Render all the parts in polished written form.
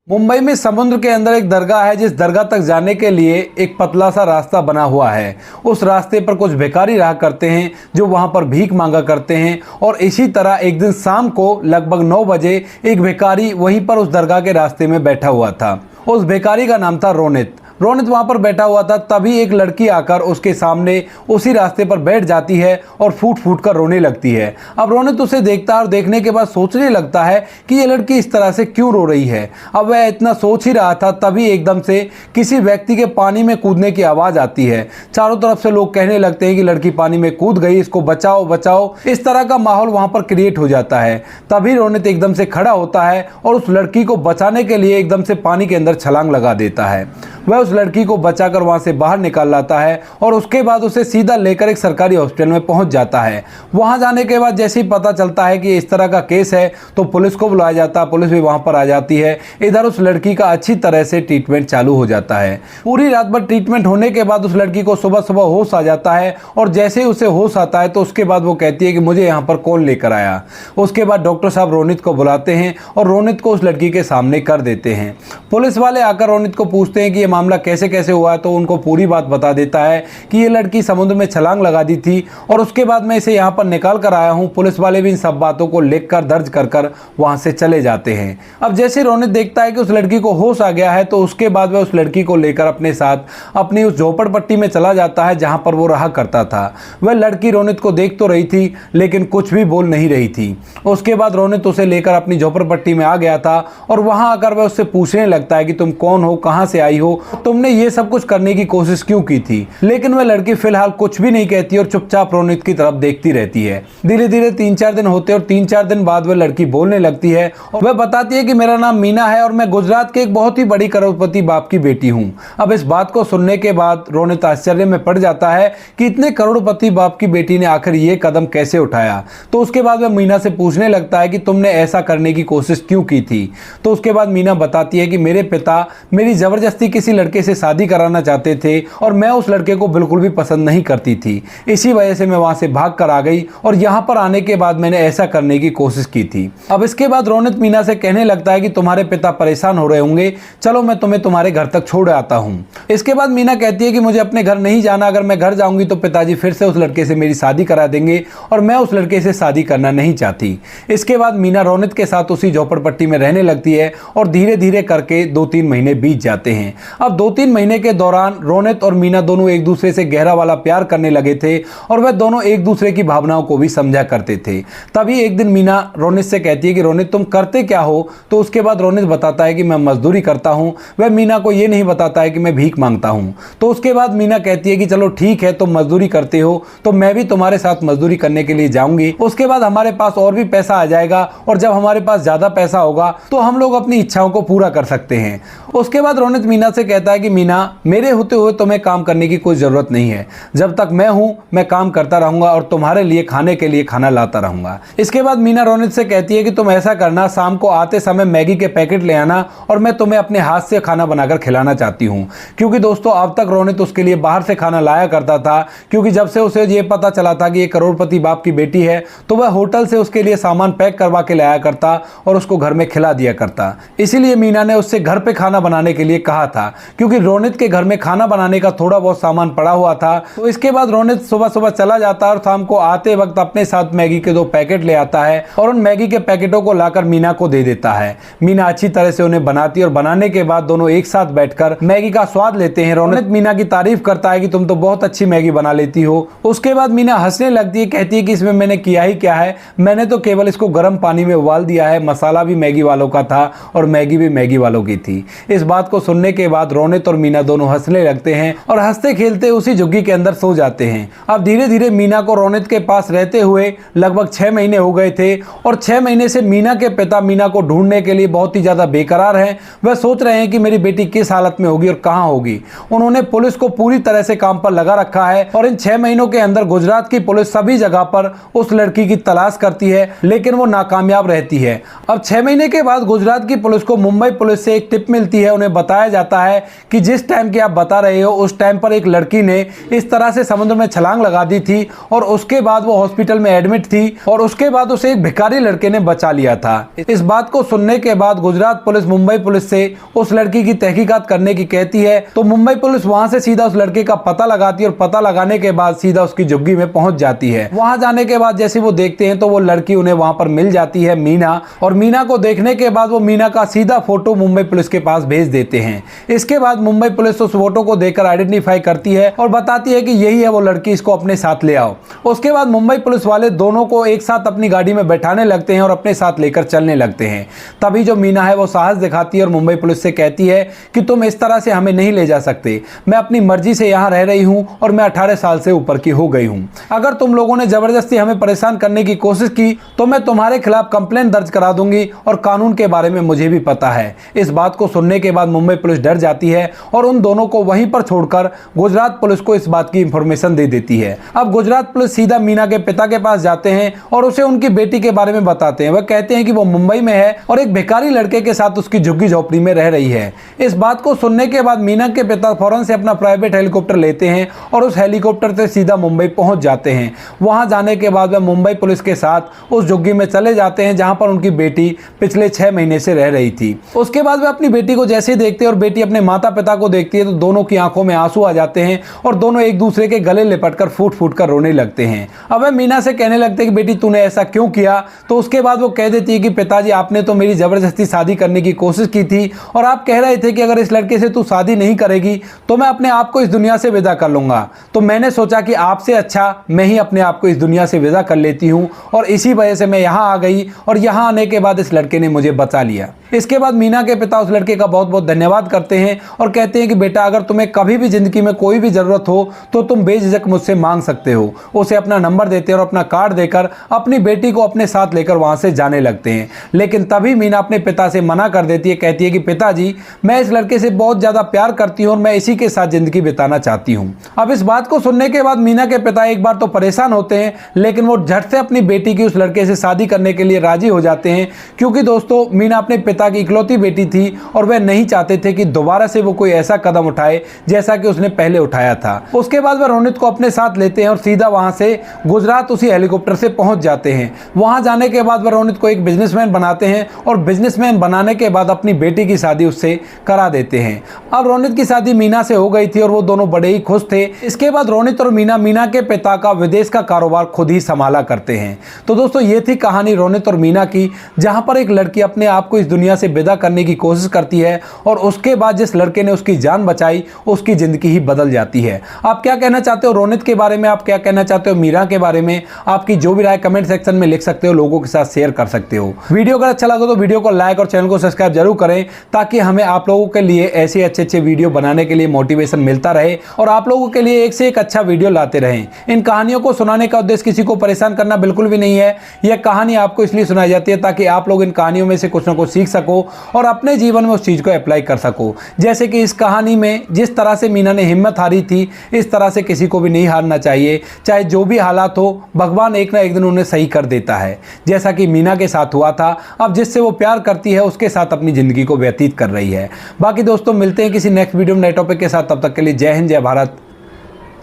मुंबई में समुद्र के अंदर एक दरगाह है, जिस दरगाह तक जाने के लिए एक पतला सा रास्ता बना हुआ है। उस रास्ते पर कुछ भिखारी रहा करते हैं जो वहां पर भीख मांगा करते हैं। और इसी तरह एक दिन शाम को लगभग 9 बजे एक भिखारी वहीं पर उस दरगाह के रास्ते में बैठा हुआ था। उस भिखारी का नाम था रोनित। रोनित वहां पर बैठा हुआ था, तभी एक लड़की आकर उसके सामने उसी रास्ते पर बैठ जाती है और फूट फूट कर रोने लगती है। अब रोनित उसे देखता है और देखने के बाद सोचने लगता है कि ये लड़की इस तरह से क्यों रो रही है। अब वह इतना सोच ही रहा था, तभी एकदम से किसी व्यक्ति के पानी में कूदने की आवाज़ आती है। चारों तरफ से लोग कहने लगते हैं कि लड़की पानी में कूद गई, इसको बचाओ बचाओ। इस तरह का माहौल वहां पर क्रिएट हो जाता है। तभी रोनित एकदम से खड़ा होता है और उस लड़की को बचाने के लिए एकदम से पानी के अंदर छलांग लगा देता है। वह उस लड़की को बचाकर वहां से बाहर निकाल लाता है और उसके बाद उसे सीधा लेकर एक सरकारी हॉस्पिटल में पहुंच जाता है। वहां जाने के बाद जैसे ही पता चलता है कि इस तरह का केस है तो पुलिस को बुलाया जाता है। पुलिस भी वहां पर आ जाती है। इधर उस लड़की का अच्छी तरह से ट्रीटमेंट चालू हो जाता है। पूरी रात भर ट्रीटमेंट होने के बाद उस लड़की को सुबह सुबह होश आ जाता है। और जैसे ही उसे होश आता है तो उसके बाद वो कहती है कि मुझे यहाँ पर कौन लेकर आया। उसके बाद डॉक्टर साहब रोनित को बुलाते हैं और रोनित को उस लड़की के सामने कर देते हैं। पुलिस वाले आकर रोनित को पूछते हैं कि ये मामला कैसे कैसे हुआ, तो उनको पूरी बात बता देता है कि ये लड़की समुद्र में छलांग लगा दी थी और उसके बाद मैं इसे यहाँ पर निकाल कर आया हूँ। पुलिस वाले भी इन सब बातों को लिखकर दर्ज कर वहाँ से चले जाते हैं। अब जैसे रोनित देखता है कि उस लड़की को होश आ गया है तो उसके बाद वह उस लड़की को लेकर अपने साथ अपनी उस झोपड़पट्टी में चला जाता है जहाँ पर वो रहा करता था। वह लड़की रोनित को देख तो रही थी लेकिन कुछ भी बोल नहीं रही थी। उसके बाद रोनित उसे लेकर अपनी झोपड़पट्टी में आ गया था और वहाँ आकर वह उससे पूछने लगता है कि तुम कौन हो, कहाँ से आई हो, तुमने ये सब कुछ करने की कोशिश क्यों की थी। लेकिन वह लड़की फिलहाल कुछ भी नहीं कहती और चुपचाप रोनित की तरफ देखती रहती है। धीरे धीरे 3-4 दिन होते और 3-4 दिन बाद वह लड़की बोलने लगती है और वह बताती है कि मेरा नाम मीना है और मैं गुजरात के एक बहुत ही बड़ी करोड़पति बाप की बेटी हूँ। अब इस बात को सुनने के बाद रोनित आश्चर्य में पड़ जाता है कि इतने करोड़पति बाप की बेटी ने आखिर ये कदम कैसे उठाया। तो उसके बाद वह मीना से पूछने लगता है कि तुमने ऐसा करने की कोशिश क्यों की थी। तो उसके बाद मीना बताती है कि मेरे पिता मेरी जबरदस्ती किसी लड़के से शादी कराना चाहते थे और मैं उस लड़के को बिल्कुल भी पसंद नहीं करती थी। इसी वजह से मैं वहां से भाग कर आ गई और यहां पर आने के बाद मैंने ऐसा करने की कोशिश की थी। अब इसके बाद रोनित मीना से कहने लगता है कि तुम्हारे पिता परेशान हो रहे होंगे, चलो मैं तुम्हें तुम्हारे घर तक छोड़ आता हूं। इसके बाद मीना कहती है कि मुझे अपने घर नहीं जाना, अगर मैं घर जाऊंगी तो पिताजी फिर से उस लड़के से मेरी शादी करा देंगे और मैं उस लड़के से शादी करना नहीं चाहती। इसके बाद मीना रोनित के साथ उसी झोपड़पट्टी में रहने लगती है और धीरे धीरे करके 2-3 महीने बीत जाते हैं। अब 2-3 महीने के दौरान रोनित और मीना दोनों एक दूसरे से गहरा वाला प्यार करने लगे थे और वह दोनों एक दूसरे की भावनाओं को भी समझा करते थे। तभी एक दिन मीना रोनित से कहती है कि रोनित तुम करते क्या हो। तो उसके बाद रोनित बताता है कि मैं मजदूरी करता हूं। वह मीना को यह नहीं बताता है कि मैं भीख मांगता हूं। तो उसके बाद मीना कहती है कि चलो ठीक है, तुम मजदूरी करते हो तो मैं भी तुम्हारे साथ मजदूरी करने के लिए जाऊंगी। उसके बाद हमारे पास और भी पैसा आ जाएगा और जब हमारे पास ज्यादा पैसा होगा तो हम लोग अपनी इच्छाओं को पूरा कर सकते हैं। उसके बाद रोनित मीना से कहता है कि मीना, मेरे होते हुए तुम्हें काम करने की कोई जरूरत नहीं है। जब तक मैं हूं मैं काम करता रहूंगा और तुम्हारे लिए खाने के लिए खाना लाता रहूंगा। इसके बाद मीना रोनित से कहती है कि तुम ऐसा करना, शाम को आते समय मैगी के पैकेट ले आना और मैं तुम्हें अपने हाथ से खाना बनाकर खिलाना चाहती हूं। क्योंकि दोस्तों अब तक रोनित उसके लिए बाहर से खाना लाया करता था, क्योंकि जब से उसे ये पता चला था कि ये करोड़पति बाप की बेटी है तो वह होटल से उसके लिए सामान पैक करवा के लाया करता और उसको घर में खिला दिया करता। इसीलिए मीना ने उससे घर पे खाना बनाने के लिए कहा था, क्योंकि रोनित के घर में खाना बनाने का थोड़ा बहुत सामान पड़ा हुआ था। तो इसके बाद रोनित सुबह सुबह चला जाता है और शाम को आते वक्त अपने साथ मैगी के 2 पैकेट ले आता है और उन मैगी के पैकेटों को लाकर मीना को दे देता है। मीना अच्छी तरह से उन्हें बनाती है और बनाने के बाद दोनों एक साथ बैठकर मैगी का स्वाद लेते हैं। रोनित मीना की तारीफ करता है कि तुम तो बहुत अच्छी मैगी बना लेती हो। उसके बाद मीना हंसने लगती है, कहती है कि इसमें मैंने किया ही क्या है, मैंने तो केवल इसको गर्म पानी में उबाल दिया है। मसाला भी मैगी वालों का था और मैगी भी मैगी वालों की थी। इस बात को सुनने के बाद रोनित और मीना दोनों हंसने लगते हैं और हंसते खेलते उसी झुग्गी के अंदर सो जाते हैं। अब धीरे धीरे मीना को रोनित के पास रहते हुए लगभग 6 महीने हो गए थे और 6 महीने से मीना के पिता मीना को ढूंढने के लिए बहुत ही ज्यादा बेकरार हैं। वह सोच रहे हैं कि मेरी बेटी किस हालत में होगी और कहां होगी। उन्होंने पुलिस को पूरी तरह से काम पर लगा रखा है और इन 6 महीनों के अंदर गुजरात की पुलिस सभी जगह पर उस लड़की की तलाश करती है, लेकिन वो नाकामयाब रहती है। अब 6 महीने के बाद गुजरात की पुलिस को मुंबई पुलिस से एक टिप मिलती है। उन्हें बताया जाता है है कि जिस टाइम की आप बता रहे हो उस टाइम पर एक लड़की ने इस तरह से समुद्र में छलांग लगा दी थी और उसके बाद वो हॉस्पिटल में एडमिट थी और उसके बाद उसे एक भिखारी लड़के ने बचा लिया था। इस बात को सुनने के बाद गुजरात पुलिस मुंबई पुलिस से उस लड़की की तहकीकात करने की कहती है, तो मुंबई पुलिस वहां से सीधा उस लड़के का पता लगाती है और पता लगाने के बाद सीधा उसकी झुग्गी में पहुंच जाती है। वहां जाने के बाद जैसे वो देखते हैं तो वो लड़की उन्हें वहां पर मिल जाती है, मीना, और मीना को देखने के बाद वो मीना का सीधा फोटो मुंबई पुलिस के पास भेज देते हैं। इसके बाद मुंबई पुलिस उस फोटो को देखकर आइडेंटिफाई करती है और बताती है कि यही है वो लड़की, इसको अपने साथ ले आओ। उसके बाद मुंबई पुलिस वाले दोनों को एक साथ अपनी गाड़ी में बैठाने लगते हैं और अपने साथ लेकर चलने लगते हैं। तभी जो मीना है वो साहस दिखाती है और मुंबई पुलिस से कहती है कि तुम इस तरह से हमें नहीं ले जा सकते, मैं अपनी मर्जी से यहाँ रह रही हूँ और मैं 18 साल से ऊपर की हो गई हूँ। अगर तुम लोगों ने जबरदस्ती हमें परेशान करने की कोशिश की तो मैं तुम्हारे खिलाफ कंप्लेंट दर्ज करा दूंगी और कानून के बारे में मुझे भी पता है। इस बात को सुनने के बाद मुंबई पुलिस डर जाती है और उन दोनों को वहीं पर छोड़कर गुजरात पुलिस को इस बात की इंफॉर्मेशन दे देती है। अब गुजरात पुलिस सीधा मीना के पिता के पास जाते हैं और उसे उनकी बेटी के बारे में बताते हैं। वह कहते हैं कि वो मुंबई में है और एक भिखारी लड़के के साथ उसकी झुग्गी झोपड़ी में रह रही है। इस बात को सुनने के बाद मीना के पिता फौरन से अपना प्राइवेट हेलीकॉप्टर लेते हैं और उस हेलीकॉप्टर से सीधा मुंबई पहुंच जाते हैं। वहां जाने के बाद वह मुंबई पुलिस के साथ उस झुग्गी में चले जाते हैं जहां पर उनकी बेटी पिछले 6 महीने से रह रही थी। उसके बाद वे अपनी बेटी को जैसे ही देखते हैं और बेटी अपने माता पिता को देखती है तो दोनों की आंखों में आंसू आ जाते हैं और दोनों एक दूसरे के गले लिपटकर फूट फूट कर रोने लगते हैं। अब वह मीना से कहने लगते हैं कि बेटी तूने ऐसा क्यों किया, तो उसके बाद वो कह देती है कि पिताजी आपने तो मेरी जबरदस्ती शादी करने की कोशिश की थी और आप कह रहे थे कि अगर इस लड़के से तू शादी नहीं करेगी तो मैं अपने आप को इस दुनिया से विदा कर लूंगा। तो मैंने सोचा कि आपसे अच्छा मैं ही अपने आप को इस दुनिया से विदा कर लेती हूँ और इसी वजह से मैं यहाँ आ गई और यहाँ आने के बाद इस लड़के ने मुझे बचा लिया। इसके बाद मीना के पिता उस लड़के का बहुत बहुत धन्यवाद करते हैं और कहते हैं कि बेटा अगर तुम्हें कभी भी जिंदगी में कोई भी जरूरत हो तो तुम बेझिझक मुझसे मांग सकते हो। उसे अपना नंबर देते हैं और अपना कार्ड देकर अपनी बेटी को अपने साथ लेकर वहां से जाने लगते हैं। लेकिन तभी मीना अपने पिता से मना कर देती है, कहती है कि पिताजी मैं इस लड़के से बहुत ज्यादा प्यार करती हूँ और मैं इसी के साथ जिंदगी बिताना चाहती हूँ। अब इस बात को सुनने के बाद मीना के पिता एक बार तो परेशान होते हैं लेकिन वो झट से अपनी बेटी की उस लड़के से शादी करने के लिए राजी हो जाते हैं, क्योंकि दोस्तों मीना अपने पिता की इकलौती बेटी थी और वह नहीं चाहते थे कि दोबारा से वो कोई ऐसा कदम उठाए जैसा कि उसने पहले उठाया था। उसके बाद वह रोनित को अपने साथ लेते हैं और सीधा वहां से गुजरात उसी हेलीकॉप्टर से पहुंच जाते हैं। वहां जाने के बाद वह रोनित को एक बिजनेसमैन बनाते हैं और बिजनेसमैन बनाने के बाद अपनी बेटी की शादी उससे करा देते हैं। अब रोनित की शादी मीना से हो गई थी और वो दोनों बड़े ही खुश थे। इसके बाद रोनित और मीना के पिता का विदेश का कारोबार खुद ही संभाला करते हैं। तो दोस्तों ये थी कहानी रोनित और मीना की, जहां पर एक लड़की अपने आप को इस दुनिया से विदा करने की कोशिश करती है और उसके बाद जिस लड़के ने उसकी जान बचाई उसकी जिंदगी ही बदल जाती है। आप क्या कहना चाहते हो रोनित के बारे में, आप क्या कहना चाहते हो मीरा के बारे में? आपकी जो भी राय कमेंट सेक्शन में लिख सकते हो, लोगों के साथ शेयर कर सकते हो। वीडियो अगर अच्छा लगा तो वीडियो को लाइक और चैनल को सब्सक्राइब जरूर करें ताकि हमें आप लोगों के लिए ऐसे अच्छे वीडियो बनाने के लिए मोटिवेशन मिलता रहे और आप लोगों के लिए एक से एक अच्छा वीडियो लाते रहें। इन कहानियों को सुनाने का उद्देश्य किसी को परेशान करना बिल्कुल भी नहीं है। यह कहानी आपको इसलिए सुनाई जाती है ताकि आप लोग इन कहानियों में से कुछ ना कुछ सीख सको और अपने जीवन में उस चीज को अप्लाई कर सको। जैसे कि इस कहानी में जिस तरह से मीना ने हिम्मत हारी थी, इस तरह से किसी को भी नहीं हारना चाहिए। चाहे जो भी हालात हो, भगवान एक ना एक दिन उन्हें सही कर देता है, जैसा कि मीना के साथ हुआ था। अब जिससे वो प्यार करती है उसके साथ अपनी जिंदगी को व्यतीत कर रही है। बाकी दोस्तों मिलते हैं किसी नेक्स्ट वीडियो में नए टॉपिक के साथ। तब तक के लिए जय हिंद, जय भारत,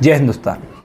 जय हिंदुस्तान।